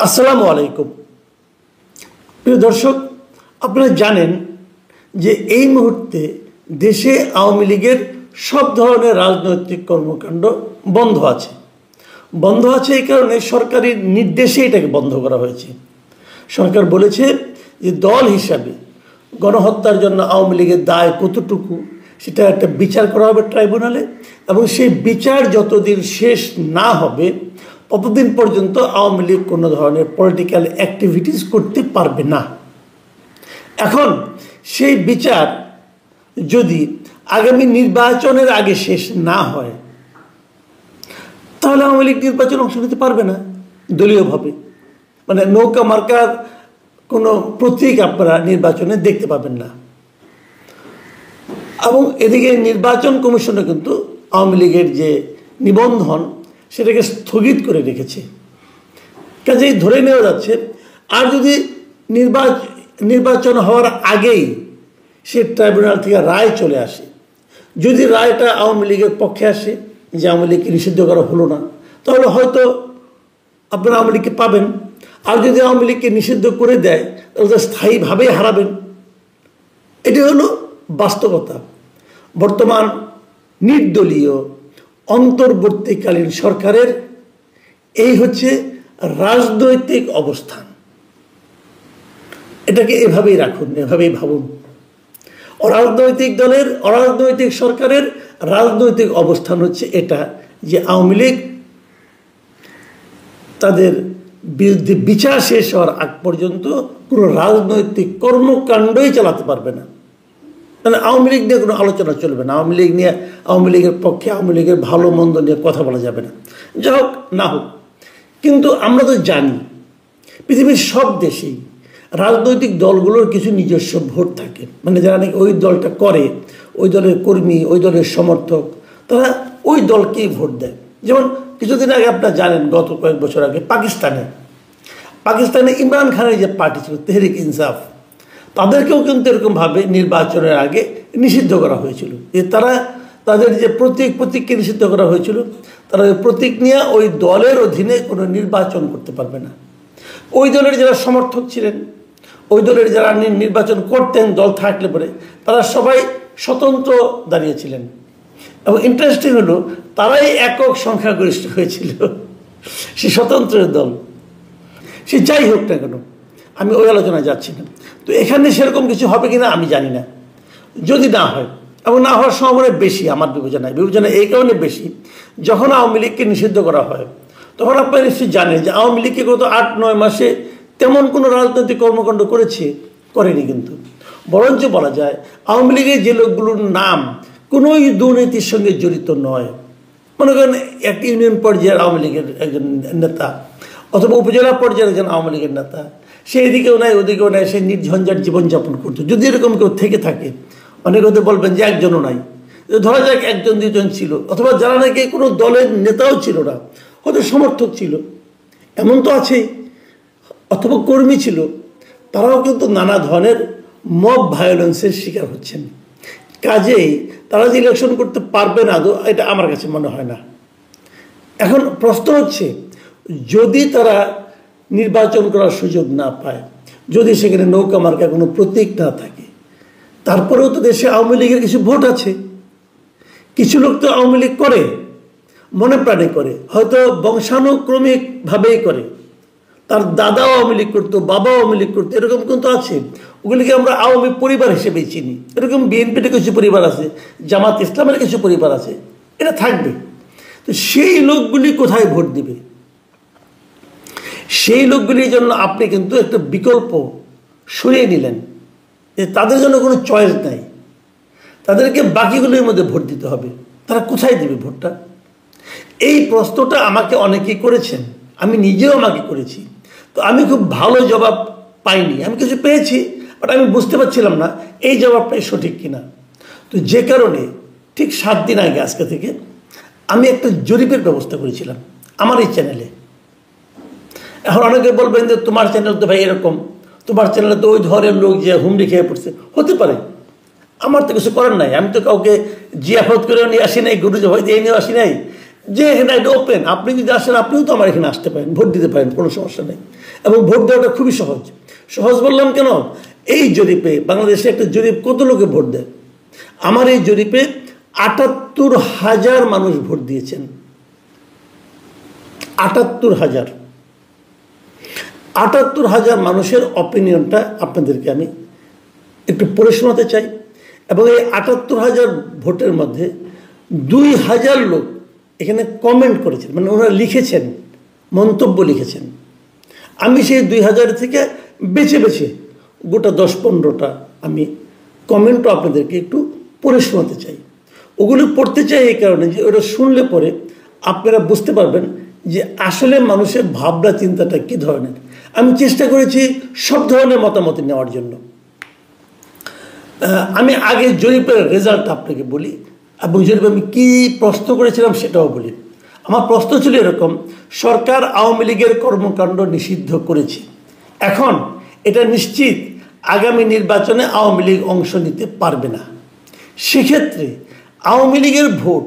আসসালামু আলাইকুম প্রিয় দর্শক, আপনারা জানেন যে এই মুহূর্তে দেশে আওয়ামী লীগের সব ধরনের রাজনৈতিক কর্মকাণ্ড বন্ধ আছে। এই কারণে সরকারি নির্দেশে এটাকে বন্ধ করা হয়েছে। সরকার বলেছে যে দল হিসাবে গণহত্যার জন্য আওয়ামী লীগের দায় কতটুকু সেটা একটা বিচার করা হবে ট্রাইব্যুনালে, এবং সেই বিচার যতদিন শেষ না হবে ততদিন পর্যন্ত আওয়ামী লীগ কোনো ধরনের পলিটিক্যাল অ্যাক্টিভিটিস করতে পারবে না। এখন সেই বিচার যদি আগামী নির্বাচনের আগে শেষ না হয় তাহলে আওয়ামী লীগ নির্বাচনে অংশ নিতে পারবে না দলীয়ভাবে, মানে নৌকা মার্কার কোনো প্রতীক আপনারা নির্বাচনে দেখতে পাবেন না। এবং এদিকে নির্বাচন কমিশনও কিন্তু আওয়ামী লীগের যে নিবন্ধন সেটাকে স্থগিত করে রেখেছে। কাজেই ধরে নেওয়া যাচ্ছে আর যদি নির্বাচন হওয়ার আগেই সে ট্রাইব্যুনাল থেকে রায় চলে আসে, যদি রায়টা আওয়ামী লীগের পক্ষে আসে যে আওয়ামী লীগকে নিষিদ্ধ করা হলো না, তাহলে হয়তো আপনারা আওয়ামী লীগকে পাবেন। আর যদি আওয়ামী লীগকে নিষিদ্ধ করে দেয় তাহলে তো স্থায়ীভাবেই হারাবেন। এটি হলো বাস্তবতা। বর্তমান নির্দলীয় অন্তর্বর্তীকালীন সরকারের এই হচ্ছে রাজনৈতিক অবস্থান। এটাকে এভাবেই রাখুন, এভাবেই ভাবুন। অরাজনৈতিক সরকারের রাজনৈতিক অবস্থান হচ্ছে এটা যে আওয়ামী লীগ তাদের বিরুদ্ধে বিচার শেষ হওয়ার আগ পর্যন্ত কোনো রাজনৈতিক কর্মকাণ্ডই চালাতে পারবে না। মানে আওয়ামী লীগ নিয়ে কোনো আলোচনা চলবে না, আওয়ামী লীগের পক্ষে আওয়ামী লীগের ভালো মন্দ নিয়ে কথা বলা যাবে না। যা হোক না হোক, কিন্তু আমরা তো জানি পৃথিবীর সব দেশেই রাজনৈতিক দলগুলোর কিছু নিজস্ব ভোট থাকে, মানে যারা নাকি ওই দলটা করে, ওই দলের কর্মী, ওই দলের সমর্থক, তারা ওই দলকেই ভোট দেয়। যেমন কিছুদিন আগে আপনারা জানেন, গত কয়েক বছর আগে পাকিস্তানে ইমরান খানের যে পার্টি ছিল তেহরিক ইনসাফ, তাদেরকেও কিন্তু এরকমভাবে নির্বাচনের আগে নিষিদ্ধ করা হয়েছিল। যে তারা তাদের যে প্রতীককে নিষিদ্ধ করা হয়েছিল, তারা ওই প্রতীক নিয়ে ওই দলের অধীনে কোনো নির্বাচন করতে পারবে না। ওই দলের যারা সমর্থক ছিলেন, ওই দলের যারা নির্বাচন করতেন দল থাকলে পরে, তারা সবাই স্বতন্ত্র দাঁড়িয়েছিলেন। এবং ইন্টারেস্টিং হলো তারাই একক সংখ্যাগরিষ্ঠ হয়েছিল সে স্বতন্ত্রের দল। সে যাই হোক না কেন, আমি ওই আলোচনায় যাচ্ছি না। তো এখানে সেরকম কিছু হবে কিনা আমি জানি না। যদি না হয়, এবং না হওয়ার সম্ভাবনা বেশি আমার বিবেচনা এই কারণে বেশি, যখন আওয়ামী লীগকে নিষিদ্ধ করা হয় তখন আপনারা নিশ্চয়ই জানেন যে আওয়ামী লীগকে গত 8-9 মাসে তেমন কোনো রাজনৈতিক কর্মকাণ্ড করেনি। কিন্তু বরঞ্চ বলা যায় আওয়ামী লীগের যে লোকগুলোর নাম কোনোই দুর্নীতির সঙ্গে জড়িত নয়, মনে করেন একটা ইউনিয়ন পর্যায়ের আওয়ামী লীগের একজন নেতা অথবা উপজেলা পর্যায়ের একজন আওয়ামী লীগের নেতা, সে এদিকেও নাই ওদিকেও নাই, সে নির্ঝঞ্ঝাট জীবনযাপন করতো। যদি এরকম কেউ থেকে থাকে, অনেকে হতে বলবেন যে একজনও নাই, ধরা যাক 1-2 জন ছিল, অথবা যারা নাকি কোনো দলের নেতাও ছিল না, হয়তো সমর্থক ছিল, এমন তো আছেই, অথবা কর্মী ছিল, তারাও কিন্তু নানা ধরনের মব ভায়োলেন্সের শিকার হচ্ছেন। কাজেই তারা যে ইলেকশন করতে পারবে না, এটা আমার কাছে মনে হয় না। এখন প্রশ্ন হচ্ছে, যদি তারা নির্বাচন করার সুযোগ না পায়, যদি সেখানে নৌকা মার্কা কোনো প্রতীক না থাকে, তারপরেও তো দেশে আওয়ামী লীগের কিছু ভোট আছে। কিছু লোক তো আওয়ামী লীগ করে, মনে প্রাণে করে, হয়তো বংশানুক্রমিকভাবেই করে। তার দাদাও আওয়ামী লীগ করতো, বাবাও আওয়ামী লীগ করতো, এরকম কিন্তু আছে। ওগুলিকে আমরা আওয়ামী পরিবার হিসেবেই চিনি। এরকম বিএনপির কিছু পরিবার আছে, জামাত ইসলামের কিছু পরিবার আছে, এটা থাকবে। তো সেই লোকগুলি কোথায় ভোট দিবে? সেই লোকগুলির জন্য আপনি কিন্তু একটা বিকল্প সরিয়ে নিলেন, যে তাদের জন্য কোনো চয়েস নাই, তাদেরকে বাকিগুলির মধ্যে ভোট দিতে হবে। তারা কোথায় দিবে ভোটটা? এই প্রশ্নটা আমাকে অনেকেই করেছেন, আমি নিজেও করেছি। তো আমি খুব ভালো জবাব পাইনি। আমি কিছু পেয়েছি, বাট আমি বুঝতে পারছিলাম না এই জবাবটাই সঠিক কিনা। তো যে কারণে ঠিক 7 দিন আগে আজকে থেকে আমি একটা জরিপের ব্যবস্থা করেছিলাম আমার এই চ্যানেলে। এখন অনেকে বলবেন যে তোমার চ্যানেল তো ভাই এরকম, তোমার চ্যানেলে তো ওই ধরনের লোক যে হুমড়ি খেয়ে পড়ছে। হতে পারে, আমার তো কিছু করার নাই। আমি তো কাউকে জিয়াফত করেও নিয়ে আসি নাই, গুরু জবাই দিয়ে নিয়েও আসি নাই, যে এখানে এটা ওপেন, আপনি যদি আসেন আপনিও তো আমার এখানে আসতে পারেন, ভোট দিতে পারেন, কোনো সমস্যা নেই। এবং ভোট দেওয়াটা খুবই সহজ। সহজ বললাম কেন, এই জরিপে বাংলাদেশে একটা জরিপ কত লোকে ভোট দেয়, আমার এই জরিপে ৭৮,০০০ মানুষ ভোট দিয়েছেন। ৭৮,০০০ মানুষের অপিনিয়নটা আপনাদেরকে আমি একটু পড়ে শোনাতে চাই। এবং এই ৭৮,০০০ ভোটের মধ্যে ২,০০০ লোক এখানে কমেন্ট করেছেন, মানে ওনারা লিখেছেন, মন্তব্য লিখেছেন। আমি সেই ২,০০০ থেকে বেছে বেছে গোটা ১০-১৫টা আমি কমেন্টও আপনাদেরকে একটু পড়ে শোনাতে চাই। ওগুলো পড়তে চাই এই কারণে যে ওটা শুনলে পরে আপনারা বুঝতে পারবেন যে আসলে মানুষের ভাবনা চিন্তাটা কী ধরনের। আমি চেষ্টা করেছি সব ধরনের মতামত নেওয়ার জন্য। আমি আগে জরিপের রেজাল্ট আপনাকে বলি এবং জরিপে আমি কী প্রশ্ন করেছিলাম সেটাও বলি। আমার প্রশ্ন ছিল এরকম: সরকার আওয়ামী লীগের কর্মকাণ্ড নিষিদ্ধ করেছে, এখন এটা নিশ্চিত আগামী নির্বাচনে আওয়ামী লীগ অংশ নিতে পারবে না, সেক্ষেত্রে আওয়ামী লীগের ভোট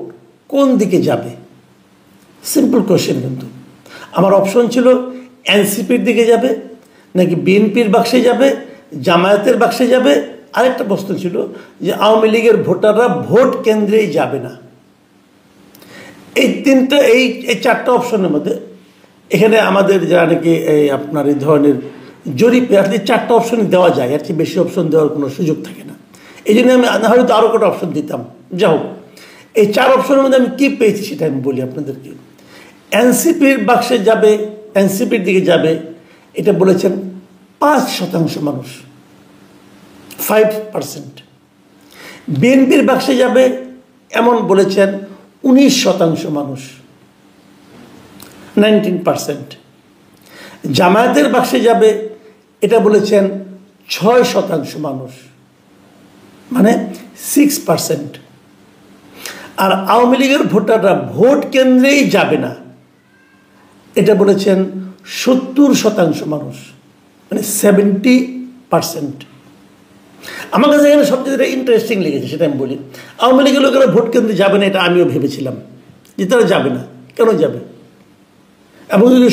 কোন দিকে যাবে? Simple question. কিন্তু আমার অপশন ছিল এনসিপির দিকে যাবে, নাকি বিএনপির বাক্সে যাবে, জামায়াতের বাক্সে যাবে। আরেকটা প্রশ্ন ছিল যে আওয়ামী লীগের ভোটাররা ভোট কেন্দ্রেই যাবে না। এই চারটা অপশনের মধ্যে এখানে আমাদের যারা নাকি আপনার এই ধরনের জরিপে আসলে চারটা অপশন দেওয়া যায়, আর চেয়ে বেশি অপশন দেওয়ার কোনো সুযোগ থাকে না। এই জন্য আমি হয়তো আরও কটা অপশন দিতাম। যা হোক, এই 4 অপশনের মধ্যে আমি কী পেয়েছি সেটা আমি বলি আপনাদেরকে। এনসিপির বাক্সে যাবে, এনসিপির দিকে যাবে, এটা বলেছেন 5% মানুষ, 5%। বিএনপির বাক্সে যাবে এমন বলেছেন 19% মানুষ, 19%। জামায়াতের বাক্সে যাবে এটা বলেছেন 6% মানুষ, মানে 6%। আর আওয়ামী লীগের ভোটাররা ভোট কেন্দ্রেই যাবে না এটা বলেছেন 70% মানুষ, মানে 70%। আমার কাছে এখানে সবচেয়ে যেটা ইন্টারেস্টিং লেগেছে সেটা আমি বলি। আওয়ামী লীগের লোকেরা ভোট কেন্দ্রে যাবে না এটা আমিও ভেবেছিলাম যে তারা যাবে না। কেন যাবে? এবং যদি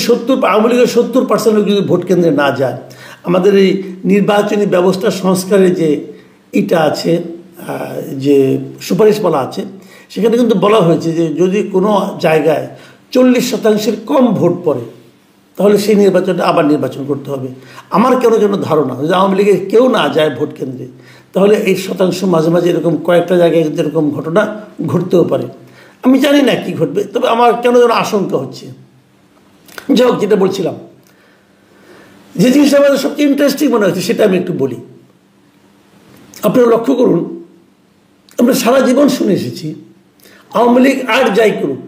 আওয়ামী লীগের 70% লোক যদি ভোট কেন্দ্রে না যায়, আমাদের এই নির্বাচনী ব্যবস্থা সংস্কারের যে এটা আছে, যে সুপারিশ বলা আছে, সেখানে কিন্তু বলা হয়েছে যে যদি কোনো জায়গায় 40%-এর কম ভোট পড়ে তাহলে সেই নির্বাচনটা আবার নির্বাচন করতে হবে। আমার কেন যেন ধারণা যদি আওয়ামী লীগের কেউ না যায় ভোট কেন্দ্রে তাহলে এই শতাংশ মাঝে মাঝে এরকম কয়েকটা জায়গায় এরকম ঘটনা ঘটতেও পারে। আমি জানি না কি ঘটবে, তবে আমার কেন যেন আশঙ্কা হচ্ছে। যাই হোক, যেটা বলছিলাম, যে জিনিসটা আমাদের সবচেয়ে ইন্টারেস্টিং মনে হচ্ছে সেটা আমি একটু বলি। আপনারা লক্ষ্য করুন, আমরা সারা জীবন শুনে এসেছি আওয়ামী লীগ আর যাই করুক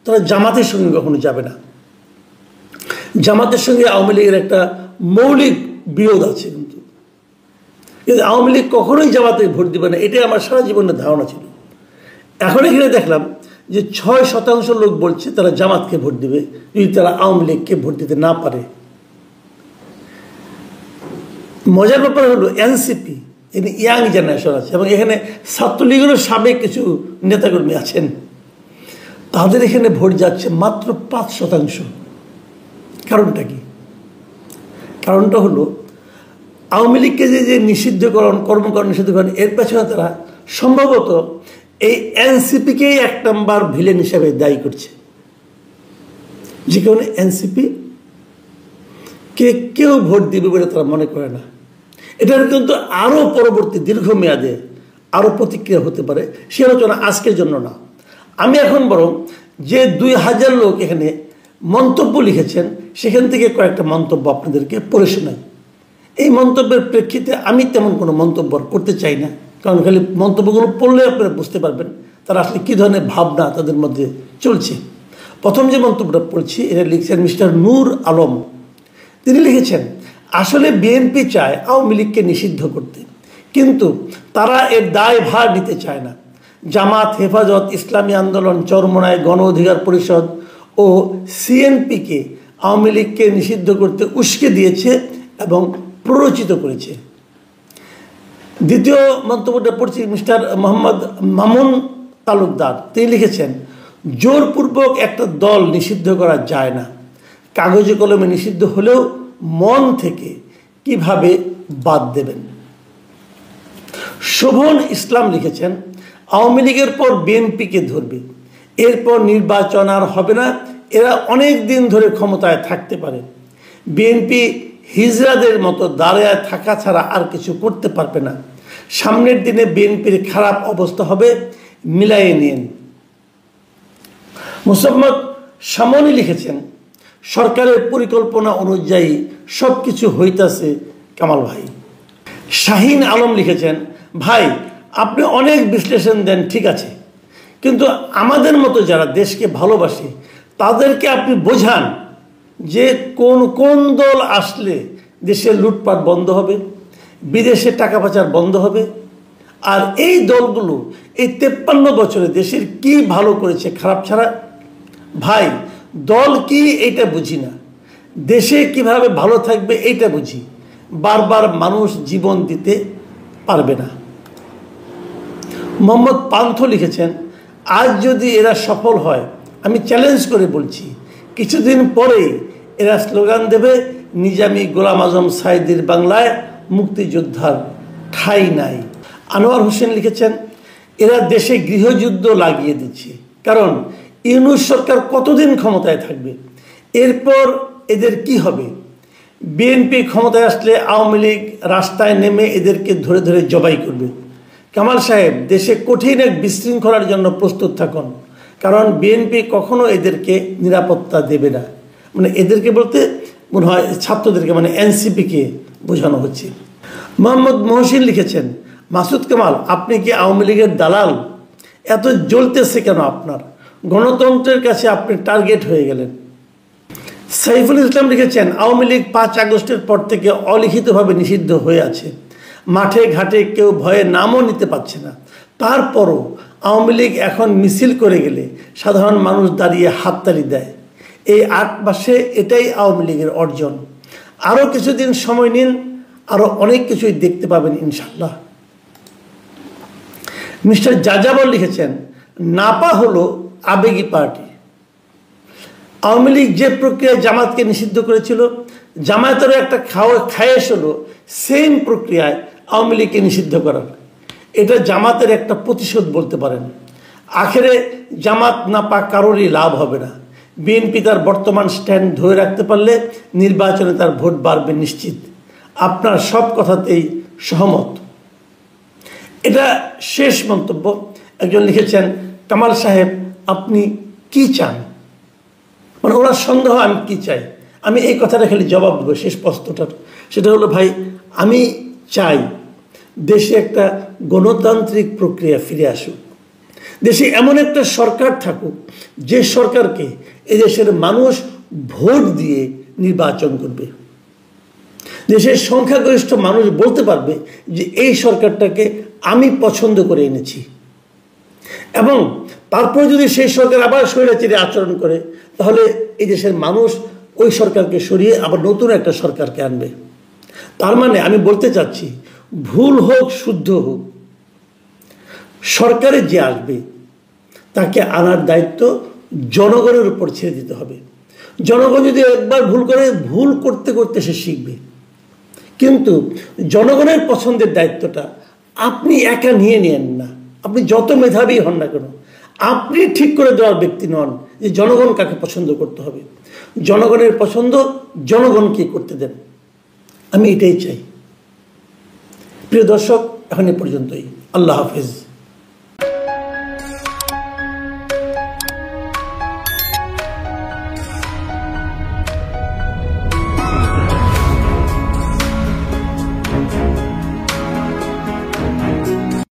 তারা জামাতের সঙ্গে কখনো যাবে না। জামাতের সঙ্গে আওয়ামী লীগের একটা মৌলিক বিরোধ আছে, কিন্তু আওয়ামী লীগ কখনোই জামাতে ভোট দিবে না, এটাই আমার সারা জীবনের ধারণা ছিল। এখন এখানে দেখলাম যে 6% লোক বলছে তারা জামাতকে ভোট দিবে যদি তারা আওয়ামী লীগকে ভোট দিতে না পারে। মজার ব্যাপার হলো এনসিপি ইয়াং জেনারেশন আছে এবং এখানে ছাত্রলীগেরও সাবেক কিছু নেতাকর্মী আছেন, তাদের এখানে ভোট যাচ্ছে মাত্র 5%। কারণটা কি? কারণটা হলো আওয়ামী লীগকে যে নিষিদ্ধকরণ, কর্মকাণ্ড নিষিদ্ধকরণ, এর পেছনে তারা সম্ভবত এই এনসিপিকেই 1 নম্বর ভিলেন হিসাবে দায়ী করছে। যে কারণে এনসিপি কেউ ভোট দিবে বলে তারা মনে করে না। এটার কিন্তু আরও পরবর্তী দীর্ঘমেয়াদে আরও প্রতিক্রিয়া হতে পারে, সে আলোচনা আজকের জন্য না। আমি এখন বরং যে 2000 লোক এখানে মন্তব্য লিখেছেন সেখান থেকে কয়েকটা মন্তব্য আপনাদেরকে পড়ে শোনাই। এই মন্তব্যের প্রেক্ষিতে আমি তেমন কোনো মন্তব্য করতে চাই না, কারণ খালি মন্তব্যগুলো পড়লে আপনারা বুঝতে পারবেন তারা আসলে কী ধরনের ভাবনা তাদের মধ্যে চলছে। প্রথম যে মন্তব্যটা পড়ছি এটা লিখছেন মিস্টার নূর আলম। তিনি লিখেছেন, আসলে বিএনপি চায় আওয়ামী লীগকে নিষিদ্ধ করতে, কিন্তু তারা এর দায়ভার নিতে চায় না। জামাত, হেফাজত, ইসলামী আন্দোলন, চরমোনাই, গণ অধিকার পরিষদ ও সিএনপিকে আওয়ামী লীগকে নিষিদ্ধ করতে উস্কে দিয়েছে এবং প্ররোচিত করেছে। দ্বিতীয় মন্তব্যটা পড়ছি মিস্টার মোহাম্মদ মামুন তালুকদার। তিনি লিখেছেন, জোরপূর্বক একটা দল নিষিদ্ধ করা যায় না। কাগজে কলমে নিষিদ্ধ হলেও মন থেকে কিভাবে বাদ দেবেন? শোভন ইসলাম লিখেছেন, আওয়ামী লীগের পর বিএনপিকে ধরবে, এরপর নির্বাচন আর হবে না, এরা অনেক দিন ধরে ক্ষমতায় থাকতে পারে। বিএনপি হিজড়াদের মতো দাঁড়ায় থাকা ছাড়া আর কিছু করতে পারবে না। সামনের দিনে বিএনপির খারাপ অবস্থা হবে, মিলাইয়ে নিন। মোসাম্মদ সামনি লিখেছেন, সরকারের পরিকল্পনা অনুযায়ী সব কিছু হইতাছে কামাল ভাই। শাহিন আলম লিখেছেন, ভাই আপনি অনেক বিশ্লেষণ দেন, ঠিক আছে, কিন্তু আমাদের মতো যারা দেশকে ভালোবাসে তাদেরকে আপনি বোঝান যে কোন কোন দল আসলে দেশের লুটপাট বন্ধ হবে, বিদেশে টাকা পাচার বন্ধ হবে। আর এই দলগুলো এই 53 বছরে দেশের কি ভালো করেছে খারাপ ছাড়া? ভাই দল কি এইটা বুঝি না, দেশে কিভাবে ভালো থাকবে এইটা বুঝি। বারবার মানুষ জীবন দিতে পারবে না। মোহাম্মদ পান্থ লিখেছেন, আজ যদি এরা সফল হয়, আমি চ্যালেঞ্জ করে বলছি কিছুদিন পরেই এরা স্লোগান দেবে, নিজামী গোলাম আজম সাঈদীর বাংলায় মুক্তিযোদ্ধার ঠাঁই নাই। আনোয়ার হোসেন লিখেছেন, এরা দেশে গৃহযুদ্ধ লাগিয়ে দিচ্ছে, কারণ ইউনূস সরকার কতদিন ক্ষমতায় থাকবে, এরপর এদের কি হবে? বিএনপি ক্ষমতায় আসলে আওয়ামী লীগ রাস্তায় নেমে এদেরকে ধরে ধরে জবাই করবে। কামাল সাহেব, দেশে কঠিন এক বিশৃঙ্খলার জন্য প্রস্তুত থাকুন, কারণ বিএনপি কখনো এদেরকে নিরাপত্তা দেবে না। মানে এদেরকে বলতে মনে হয় ছাত্রদেরকে, মানে এনসিপিকে বোঝানো হচ্ছে। মোহাম্মদ মহসিন লিখেছেন, মাসুদ কামাল আপনি কি আওয়ামী লীগের দালাল? এত জ্বলতেছে কেন আপনার? গণতন্ত্রের কাছে আপনি টার্গেট হয়ে গেলেন। সাইফুল ইসলাম লিখেছেন, আওয়ামী লীগ 5 আগস্টের পর থেকে অলিখিতভাবে নিষিদ্ধ হয়ে আছে, মাঠে ঘাটে কেউ ভয়ে নামও নিতে পারছে না। তারপরও আওয়ামী লীগ এখন মিছিল করে গেলে সাধারণ মানুষ দাঁড়িয়ে হাততালি দেয়। এই 8 মাসে এটাই আওয়ামী লীগের অর্জন। আরও কিছুদিন সময় নিন, আরও অনেক কিছুই দেখতে পাবেন ইনশাল্লাহ। মিস্টার যাযাবর লিখেছেন, নাপা হলো আবেগী পার্টি। আওয়ামী লীগ যে প্রক্রিয়ায় জামাতকে নিষিদ্ধ করেছিল, জামায়াতেরও একটা খায়েশ হলো সেম প্রক্রিয়ায় আওয়ামী লীগকে নিষিদ্ধ করার। এটা জামাতের একটা প্রতিশোধ বলতে পারেন। আখেরে জামাত নাপা কারোরই লাভ হবে না। বিএনপি তার বর্তমান স্ট্যান্ড ধরে রাখতে পারলে নির্বাচনে তার ভোট বাড়বে নিশ্চিত। আপনার সব কথাতেই সহমত। এটা শেষ মন্তব্য। একজন লিখেছেন, কামাল সাহেব আপনি কি চান? মানে ওনার সন্দেহ আমি কি চাই। আমি এই কথাটা খালি জবাব দেবো শেষ প্রশ্নটার। সেটা হলো, ভাই আমি চাই দেশে একটা গণতান্ত্রিক প্রক্রিয়া ফিরে আসুক, দেশে এমন একটা সরকার থাকুক যে সরকারকে এদেশের মানুষ ভোট দিয়ে নির্বাচন করবে। দেশের সংখ্যাগরিষ্ঠ মানুষ বলতে পারবে যে এই সরকারটাকে আমি পছন্দ করে এনেছি, এবং তারপরে যদি সেই সরকার আবার স্বৈরাচারী আচরণ করে, তাহলে এই দেশের মানুষ ওই সরকারকে সরিয়ে আবার নতুন একটা সরকারকে আনবে। তার মানে আমি বলতে চাচ্ছি, ভুল হোক শুদ্ধ হোক, সরকারে যে আসবে তাকে আনার দায়িত্ব জনগণের উপর ছেড়ে দিতে হবে। জনগণ যদি একবার ভুল করে, ভুল করতে করতে সে শিখবে। কিন্তু জনগণের পছন্দের দায়িত্বটা আপনি একা নিয়ে নেন না। আপনি যত মেধাবী হন না কেন, আপনি ঠিক করে দেওয়ার ব্যক্তি নন যে জনগণ কাকে পছন্দ করতে হবে। জনগণের পছন্দ জনগণকে করতে দেন। আমি এটাই চাই। প্রিয় দর্শক, এখন এ পর্যন্তই। আল্লাহ হাফেজ।